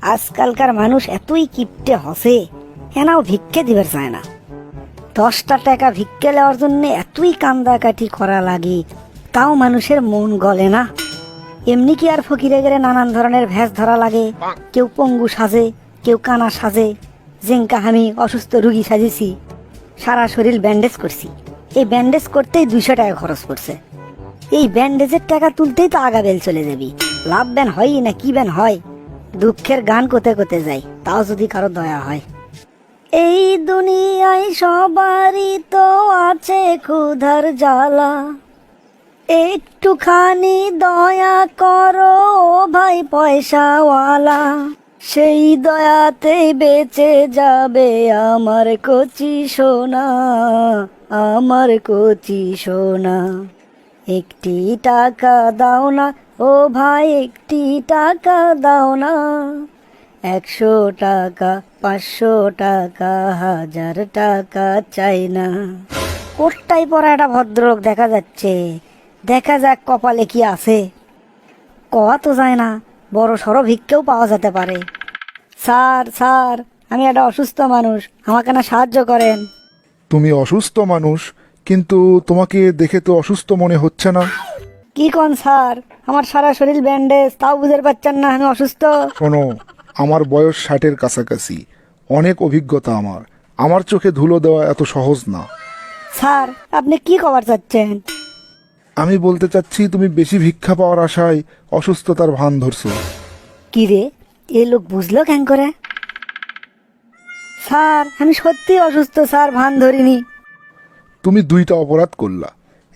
আজকালকার মানুষ এতই কিপটে হসে, এনাও ভিক্ষে দিবার চায় না। 10টা টাকা ভিক্ষে নেওয়ার জন্য এতই কান্দাকাটি করা লাগে, তাও মানুষের মন গলে না। এমনি কি আর ফকিরে গেলে নানান ধরনের ভেষ ধরা লাগে। কেউ পঙ্গু সাজে, কেউ কানা সাজে। যেঙ্কা আমি অসুস্থ রুগী সাজেছি, সারা শরীর ব্যান্ডেজ করছি। এই ব্যান্ডেজ করতেই 200 টাকা খরচ করছে। এই ব্যান্ডেজের টাকা তুলতেই তো আগা বেল চলে যাবি। লাভ ব্যান হয় না কি ব্যান হয়, দুঃখের গান কোতে কোতে যাই, তাও যদি কারো দয়া হয়। এই দুনিয়ায় সবারই তো আছে ক্ষুধার জ্বালা, একটুখানি দয়া করো ভাই পয়সাওয়ালা, সেই দয়াতেই বেঁচে যাবে আমার কচি সোনা, আমার কচি সোনা। একটি টাকা দাও না ও ভাই, একটি টাকা দাও না। 100 টাকা, 500 টাকা, 1000 টাকা চাই না। কোটটাই পরা একটা ভদ্রলোক দেখা যাচ্ছে, দেখা যাক কপালে কি আছে। কওয়া তো যায় না, বড় সড়ো ভিক্ষেও পাওয়া যেতে পারে। স্যার স্যার, আমি একটা অসুস্থ মানুষ, আমাকে না সাহায্য করেন। তুমি অসুস্থ মানুষ, কিন্তু তোমাকে দেখে তো অসুস্থ মনে হচ্ছে না। কি কোন স্যার, আমার সারা শরীর ব্যান্ডেজ, তাও বুঝতে পারছেন না আমি অসুস্থ? শোনো, আমার বয়স 60-এর কাছাকাছি, অনেক অভিজ্ঞতা আমার। আমার চোখে ধুলো দেওয়া এত সহজ না। স্যার আপনি কি কবার চাচ্ছেন? আমি বলতে চাচ্ছি, তুমি বেশি ভিক্ষা পাওয়ার আশায় অসুস্থতার ভান ধরছো। কি রে, এই লোক বুঝলো কেন করে? স্যার আমি সত্যি অসুস্থ স্যার, ভান ধরিনি। তুমি 2টা অপরাধ করলা।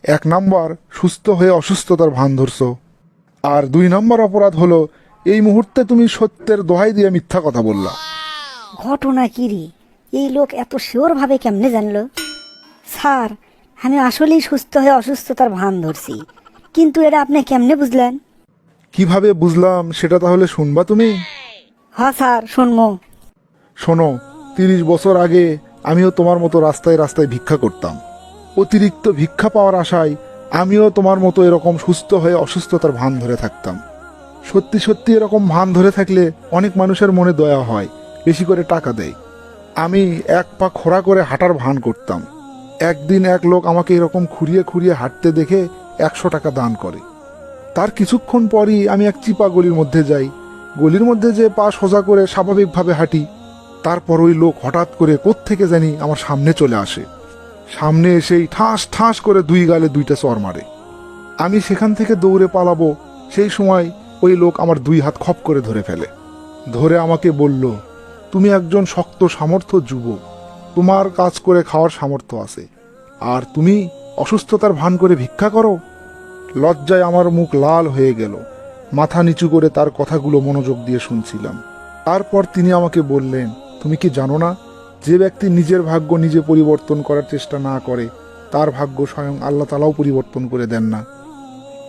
1 নাম্বার, সুস্থ হয়ে অসুস্থতার ভান ধরছো। আর 2 নাম্বার অপরাধ হলো, এই মুহূর্তে তুমি সত্যের দোহাই দিয়ে মিথ্যা কথা বললা। ঘটনা কি রে, এই লোক এত শিওর ভাবে কেমনে জানলো? স্যার আমি আসলেই সুস্থ হয়ে অসুস্থতার ভান ধরছি, কিন্তু এটা আপনি কেমনে বুঝলেন? কিভাবে বুঝলাম সেটা তাহলে শুনবা তুমি? হ্যাঁ স্যার শুনবো। শোনো, 30 বছর আগে আমিও তোমার মতো রাস্তায় রাস্তায় ভিক্ষা করতাম। অতিরিক্ত ভিক্ষা পাওয়ার আশায় আমিও তোমার মতো এরকম সুস্থ হয়ে অসুস্থতার ভান ধরে থাকতাম। সত্যি সত্যি এরকম ভান ধরে থাকলে অনেক মানুষের মনে দয়া হয়, বেশি করে টাকা দেয়। আমি 1 পা খোঁড়া করে হাঁটার ভান করতাম। একদিন এক লোক আমাকে এরকম খুঁড়িয়ে খুঁড়িয়ে হাঁটতে দেখে 100 টাকা দান করে। তার কিছুক্ষণ পরই আমি এক চিপা গলির মধ্যে যাই। গলির মধ্যে যে পা সোজা করে স্বাভাবিকভাবে হাঁটি, তারপর ওই লোক হঠাৎ করে কোত্থেকে জানি আমার সামনে চলে আসে। সামনে এসেই ঠাস ঠাস করে 2 গালে 2টা চড় মারে। আমি সেখান থেকে দৌড়ে পালাবো, সেই সময় ওই লোক আমার 2 হাত খপ করে ধরে ফেলে। ধরে আমাকে বলল, তুমি একজন শক্ত সামর্থ্য যুবক, তোমার কাজ করে খাওয়ার সামর্থ্য আছে, আর তুমি অসুস্থতার ভান করে ভিক্ষা করো। লজ্জায় আমার মুখ লাল হয়ে গেল। মাথা নিচু করে তার কথাগুলো মনোযোগ দিয়ে শুনছিলাম। তারপর তিনি আমাকে বললেন, তুমি কি জানো না, যে ব্যক্তি নিজের ভাগ্য নিজে পরিবর্তন করার চেষ্টা না করে, তার ভাগ্য স্বয়ং আল্লাহ তাআলাও পরিবর্তন করে দেন না।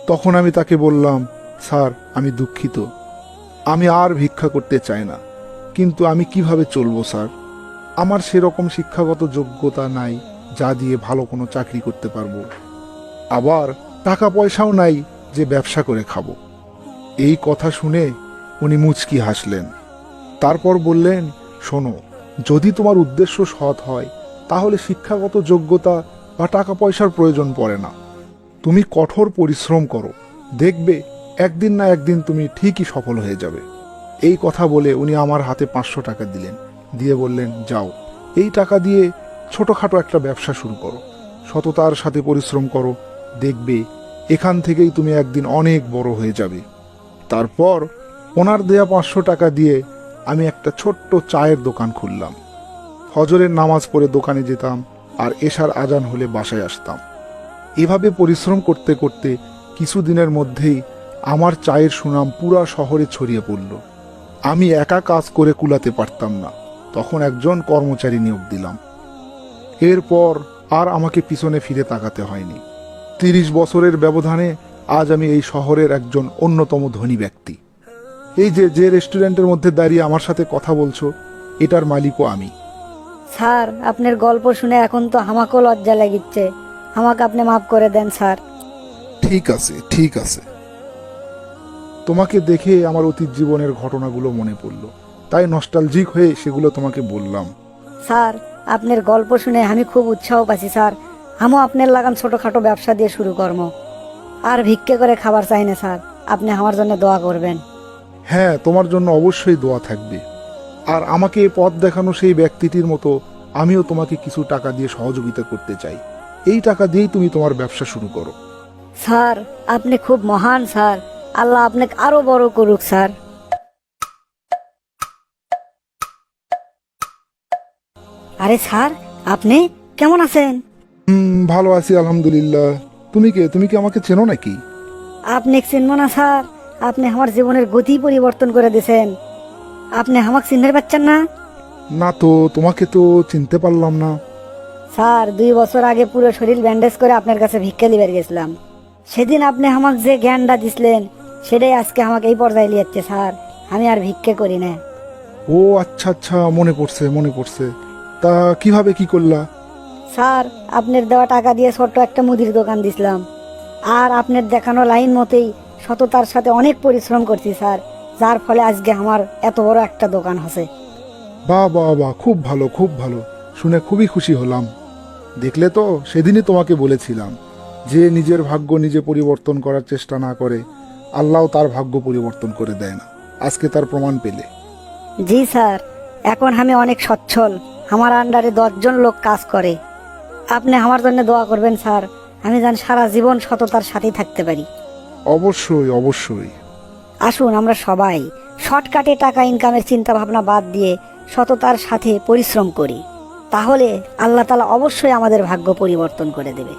তখন আমি তাকে বললাম, স্যার আমি দুঃখিত, আমি আর ভিক্ষা করতে চাই না, কিন্তু আমি কিভাবে চলবো স্যার? আমার সেরকম শিক্ষাগত যোগ্যতা নাই যা দিয়ে ভালো কোনো চাকরি করতে পারবো, আবার টাকা পয়সাও নাই যে ব্যবসা করে খাবো। এই কথা শুনে উনি মুচকি হাসলেন। তারপর বললেন, শোনো, যদি তোমার উদ্দেশ্য সৎ হয় তাহলে শিক্ষাগত যোগ্যতা বা টাকা পয়সার প্রয়োজন পড়ে না। তুমি কঠোর পরিশ্রম করো, দেখবে একদিন না একদিন তুমি ঠিকই সফল হয়ে যাবে। এই কথা বলে উনি আমার হাতে 500 টাকা দিলেন, দিয়ে বললেন, যাও, এই টাকা দিয়ে ছোটখাটো একটা ব্যবসা শুরু করো, সততার সাথে পরিশ্রম করো, দেখবে এখান থেকেই তুমি একদিন অনেক বড় হয়ে যাবে। তারপর ওনার দেয়া 500 টাকা দিয়ে আমি একটা ছোট্ট চায়ের দোকান খুললাম। ফজরের নামাজ পড়ে দোকানে যেতাম, আর এশার আজান হলে বাসায় আসতাম। এভাবে পরিশ্রম করতে করতে কিছুদিনের মধ্যেই আমার চায়ের সুনাম পুরা শহরে ছড়িয়ে পড়ল। আমি একা কাজ করে কুলাতে পারতাম না, তখন একজন কর্মচারী নিয়োগ দিলাম। এরপর আর আমাকে পিছনে ফিরে তাকাতে হয়নি। 30 বছরের ব্যবধানে আজ আমি এই শহরের একজন অন্যতম ধনী ব্যক্তি। এই যে রেস্টুরেন্টের মধ্যে দাঁড়িয়ে আমার সাথে কথা বলছো, এটার মালিকও আমি। স্যার আপনার গল্প শুনে এখন তো আমাকেও লজ্জা লাগিচ্ছে, আমাকে আপনি মাফ করে দেন স্যার। ঠিক আছে, ঠিক আছে। তোমাকে দেখে আমার অতীত জীবনের ঘটনাগুলো মনে পড়লো, তাই নস্টালজিক হয়ে সেগুলো তোমাকে বললাম। স্যার, আপনার গল্প শুনে আমি খুব উৎসাহ পাচ্ছি স্যার। আমিও আপনার লাগান ছোটখাটো ব্যবসা দিয়ে শুরু করব। আর ভিক্ষে করে খাবার চাই না স্যার, আপনি আমার জন্য দোয়া করবেন। হ্যাঁ, তোমার জন্য অবশ্যই দোয়া থাকবে। আর আমাকে পথ দেখানো সেই ব্যক্তিটির মতো আমিও তোমাকে কিছু টাকা দিয়ে সহযোগিতা করতে চাই। এই টাকা দিয়েই তুমি তোমার ব্যবসা শুরু করো। স্যার, আপনি খুব মহান স্যার, আল্লাহ আপনাকে আরো বড় করুক স্যার। আরে স্যার, আপনি কেমন আছেন? ভালো আছি আলহামদুলিল্লাহ। তুমি কে? তুমি কি আমাকে চেনো নাকি? আপনি চিনব না স্যার? আপনি আমার জীবনের গতি পরিবর্তন করে দিয়েছেন। আপনি আমাকে চিনতে পারছেন না? না তো, তোমাকে তো চিনতে পারলাম না। স্যার, 2 বছর আগে পুরো শরীর ব্যান্ডেজ করে আপনার কাছে ভিক্ষা লিবার গেছিলাম। সেদিন আপনি আমাকে যে জ্ঞানটা দিছিলেন সেটাই আজকে আমাকে এই পর্যায়ে নিয়ে যাচ্ছে স্যার। আমি আর ভিক্ষে করি না। ও আচ্ছা আচ্ছা, মনে পড়ছে মনে পড়ছে। তা কিভাবে কি করলা? স্যার, আপনার দেওয়া টাকা দিয়ে ছোট্ট একটা মুদির দোকান দিছিলাম। আর আপনার দেখানো লাইন মতেই সততার সাথে অনেক পরিশ্রম করছি স্যার, যার ফলে আজকে আমার এত বড় একটা দোকান আছে। বাহ বাহ বাহ, খুব ভালো খুব ভালো, শুনে খুবই খুশি হলাম। দেখলে তো, সেদিনই তোমাকে বলেছিলাম যে নিজের ভাগ্য নিজে পরিবর্তন করার চেষ্টা না করে আল্লাহ তার ভাগ্য পরিবর্তন করে দেয় না। আজকে তার প্রমাণ পেলে। জি স্যার, এখন আমি অনেক সচ্ছল। আমার আন্ডারে 10 জন লোক কাজ করে। আপনি আমার জন্য দোয়া করবেন স্যার, আমি যেন সারা জীবন সততার সাথেই থাকতে পারি। অবশ্যই অবশ্যই। আসুন আমরা সবাই শর্টকাটে টাকা ইনকামের চিন্তা ভাবনা বাদ দিয়ে সততার সাথে পরিশ্রম করি, তাহলে আল্লাহ তাআলা অবশ্যই আমাদের ভাগ্য পরিবর্তন করে দেবে।